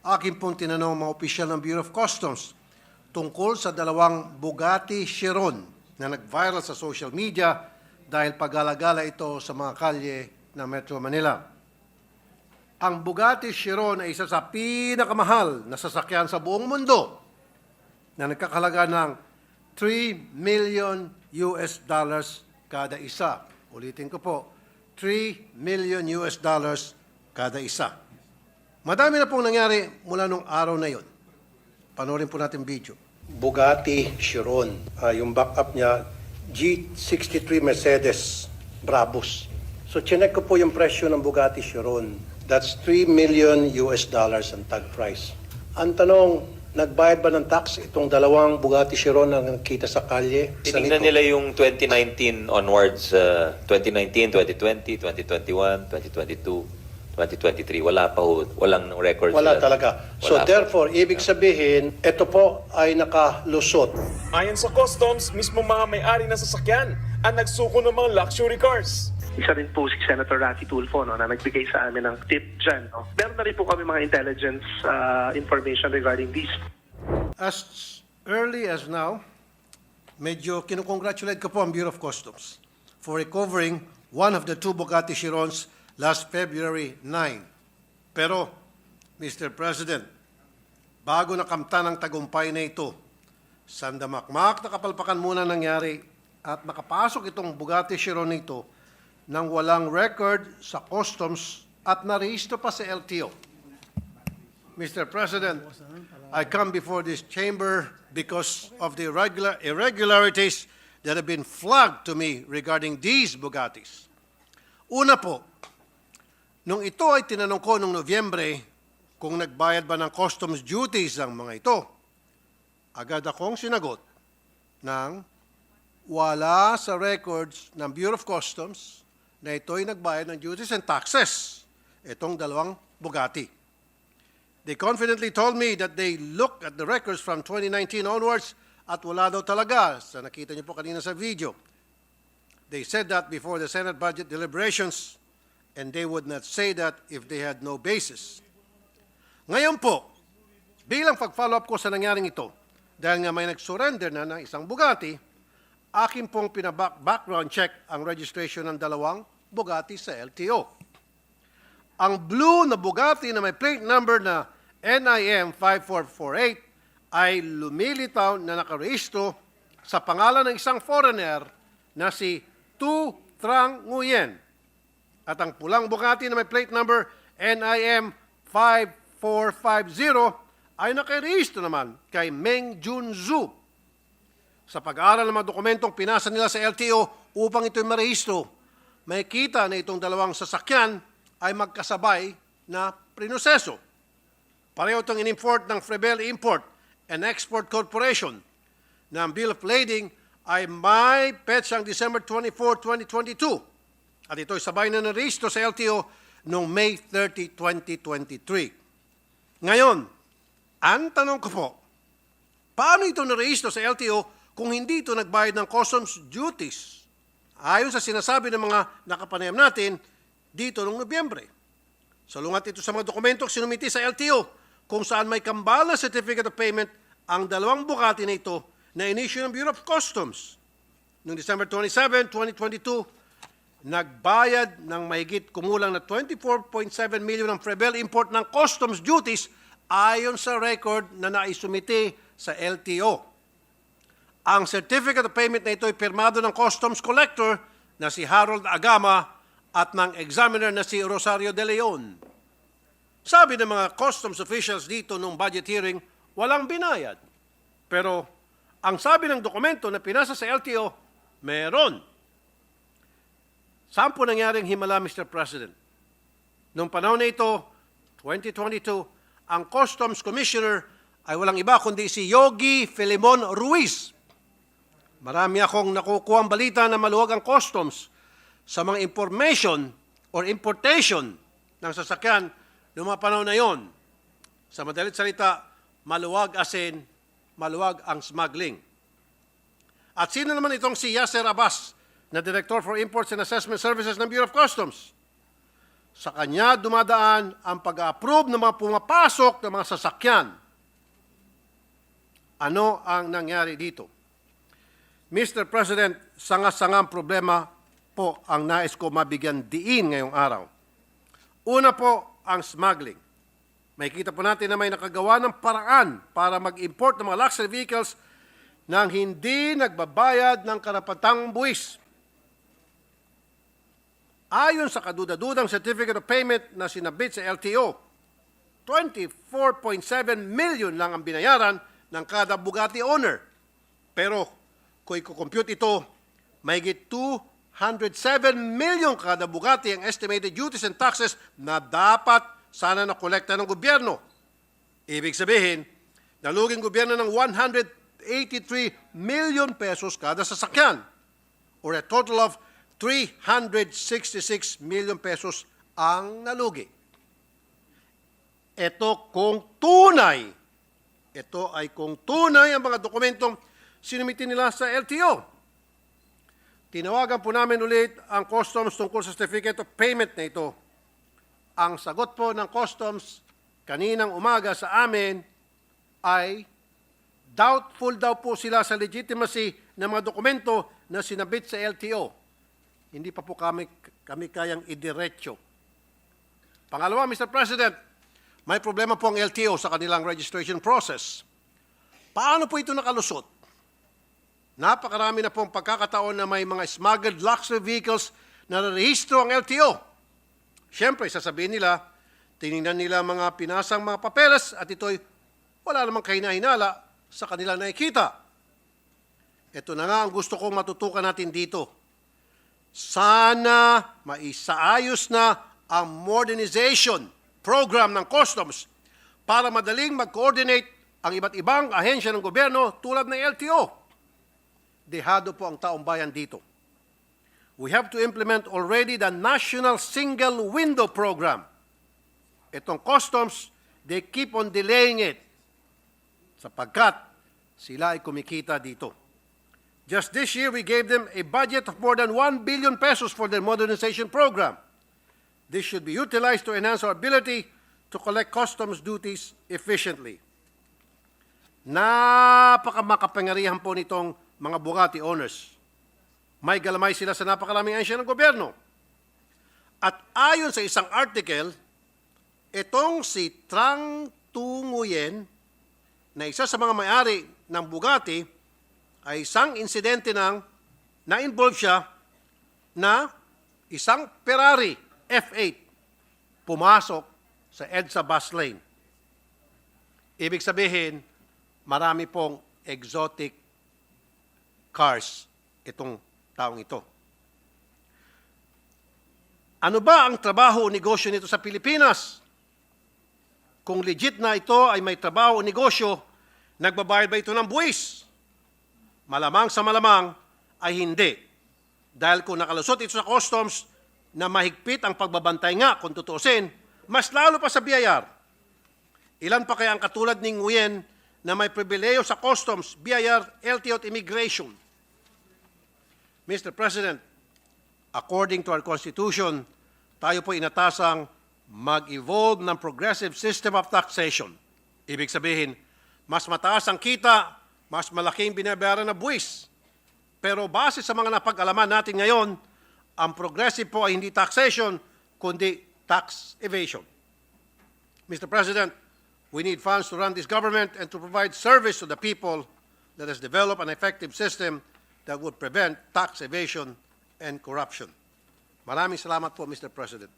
akin pong tinanong mga opisyal ng Bureau of Customs tungkol sa dalawang Bugatti Chiron na nag-viral sa social media dahil pag-alagala ito sa mga kalye ng Metro Manila. Ang Bugatti Chiron ay isa sa pinakamahal na sasakyan sa buong mundo na nagkakalaga ng 3 million US dollars kada isa. Ulitin ko po, 3 million US dollars kada isa. Madami na pong nangyari mula nung araw na yon. Panoorin po natin video. Bugatti Chiron, yung backup niya, G63 Mercedes Brabus. So, chinek ko po yung presyo ng Bugatti Chiron. That's 3 million US dollars ang tag price. Ang tanong, nagbayad ba ng tax itong dalawang Bugatti Chiron na nakita sa kalye? Tinignan nila yung 2019 onwards, 2019, 2020, 2021, 2022, 2023. Wala pa ho, walang record. Wala sila. talaga. So Wala pa. therefore, ibig sabihin, ito po ay nakalusot. Ayon sa customs, mismo mga may-ari ng sasakyan ang nagsuko ng mga luxury cars. Isa rin po si Senator Raffy Tulfo na nagbigay sa amin ng tip dyan. Meron na rin po kami mga intelligence information regarding these. As early as now, medyo kinukongratulate ko po ang Bureau of Customs for recovering one of the two Bugatti Chirons last February 9. Pero, Mr. President, bago nakamtan ang tagumpay na ito, sandamakmak na kapalpakan muna nangyari at nakapasok itong Bugatti Chiron nito nang walang record sa customs at narehistro pa sa LTO. Mr. President, I come before this chamber because of the irregularities that have been flagged to me regarding these Bugattis. Una po, nung ito ay tinanong ko noong Nobyembre kung nagbayad ba ng customs duties ang mga ito, agad akong sinagot ng wala sa records ng Bureau of Customs na ito'y nagbayad ng duties and taxes, itong dalawang Bugatti. They confidently told me that they looked at the records from 2019 onwards at wala daw talaga, sa nakita niyo po kanina sa video. They said that before the Senate budget deliberations and they would not say that if they had no basis. Ngayon po, bilang pag-follow up ko sa nangyaring ito, dahil nga may nag-surrender na ng isang Bugatti, akin pong background check ang registration ng dalawang Bugatti sa LTO. Ang blue na Bugatti na may plate number na NIM 5448 ay lumilitaw na nakarehistro sa pangalan ng isang foreigner na si Tu Trang Nguyen. At ang pulang Bugatti na may plate number NIM 5450 ay nakarehistro naman kay Meng Junzu. Sa pag-aaral ng mga dokumentong pinasa nila sa LTO upang ito'y marehistro, may kita na itong dalawang sasakyan ay magkasabay na prinoseso. Pareho itong in-import ng Frebel Import and Export Corporation na ang bill of lading ay may petsang December 24, 2022 at ito'y sabay na narehistro sa LTO noong May 30, 2023. Ngayon, ang tanong ko po, paano ito narehistro sa LTO kung hindi ito nagbayad ng customs duties? Ayon sa sinasabi ng mga nakapanayam natin dito noong Nobyembre. Salungat ito sa mga dokumentong sinumiti sa LTO kung saan may kambal na certificate of payment ang dalawang Bugatti na ito na in-issue ng Bureau of Customs. Noong December 27, 2022, nagbayad ng mahigit kumulang na 24.7 million ng Frebel Import ng customs duties ayon sa record na naisumiti sa LTO. Ang certificate of payment na ito ay pirmado ng customs collector na si Harold Agama at ng examiner na si Rosario De Leon. Sabi ng mga customs officials dito nung budget hearing, walang binayad. Pero ang sabi ng dokumento na pinasa sa LTO, meron. Saan po nangyaring himala, Mr. President? Noong panahon na ito, 2022, ang Customs Commissioner ay walang iba kundi si Yogi Filimon Ruiz. Marami akong nakukuha ang balita na maluwag ang customs sa mga information or importation ng sasakyan noong mga panahon na yon. Sa madalit salita, maluwag as in, maluwag ang smuggling. At sino naman itong si Yasser Abbas, na Director for Imports and Assessment Services ng Bureau of Customs? sa kanya dumadaan ang pag-approve ng mga pumapasok ng mga sasakyan. Ano ang nangyari dito? Mr. President, sanga-sangang problema po ang nais ko mabigyan diin ngayong araw. Una po, ang smuggling. Makikita po natin na may nakagawa ng paraan para mag-import ng mga luxury vehicles nang hindi nagbabayad ng karapatang buwis. Ayon sa kaduda-dudang certificate of payment na sinabit sa LTO, 24.7 million lang ang binayaran ng kada Bugatti owner. Pero kung i-compute ito, mahigit 207 million kada Bugatti ang estimated duties and taxes na dapat sana nakolekta ng gobyerno. Ibig sabihin, naluging gobyerno ng 183 million pesos kada sasakyan, or a total of 366 million pesos ang nalugi. Ito ay kung tunay ang mga dokumentong sinumitin nila sa LTO. Tinawagan po namin ulit ang customs tungkol sa certificate of payment na ito. Ang sagot po ng customs kaninang umaga sa amin ay doubtful daw po sila sa legitimacy ng mga dokumento na sinabit sa LTO. Hindi pa po kami kayang idiretso. Pangalawa, Mr. President, may problema po ang LTO sa kanilang registration process. Paano po ito nakalusot? Napakarami na pong pagkakataon na may mga smuggled luxury vehicles na narehistro ang LTO. Siyempre, sasabihin nila, tinignan nila mga pinasang mga papeles at ito'y wala namang kahinahinala sa kanilang nakikita. Ito na nga ang gusto kong matutukan natin dito. Sana maisaayos na ang modernization program ng customs para madaling mag-coordinate ang iba't ibang ahensya ng gobyerno tulad ng LTO. Dehado po ang taong bayan dito. We have to implement already the National Single Window Program. Itong customs, they keep on delaying it sapagkat sila ay kumikita dito. Just this year, we gave them a budget of more than 1 billion pesos for their modernization program. This should be utilized to enhance our ability to collect customs duties efficiently. Napakamakapangyarihan po nitong mga Bugatti owners. May galamay sila sa napakaraming ahensya ng gobyerno. At ayon sa isang article, itong si Trang Tu Nguyen, na isa sa mga may-ari ng Bugatti, ay isang insidente na-involve siya na isang Ferrari F8 pumasok sa EDSA bus lane. Ibig sabihin, marami pong exotic cars itong taong ito. Ano ba ang trabaho o negosyo nito sa Pilipinas? Kung legit na ito ay may trabaho o negosyo, nagbabayad ba ito ng buwis? Malamang sa malamang ay hindi. Dahil kung nakalusot ito sa customs na mahigpit ang pagbabantay nga, kung tutuusin, mas lalo pa sa BIR. Ilan pa kaya ang katulad ni Nguyen na may pribileyo sa customs, BIR, LTO at immigration? Mr. President, according to our Constitution, tayo po inatasang mag-evolve ng progressive system of taxation. Ibig sabihin, mas mataas ang kita, mas malaking binabayaran na buwis. Pero base sa mga napag-alaman natin ngayon, ang progressive po ay hindi taxation, kundi tax evasion. Mr. President, we need funds to run this government and to provide service to the people. Let us develop an effective system that would prevent tax evasion and corruption. Maraming salamat po, Mr. President.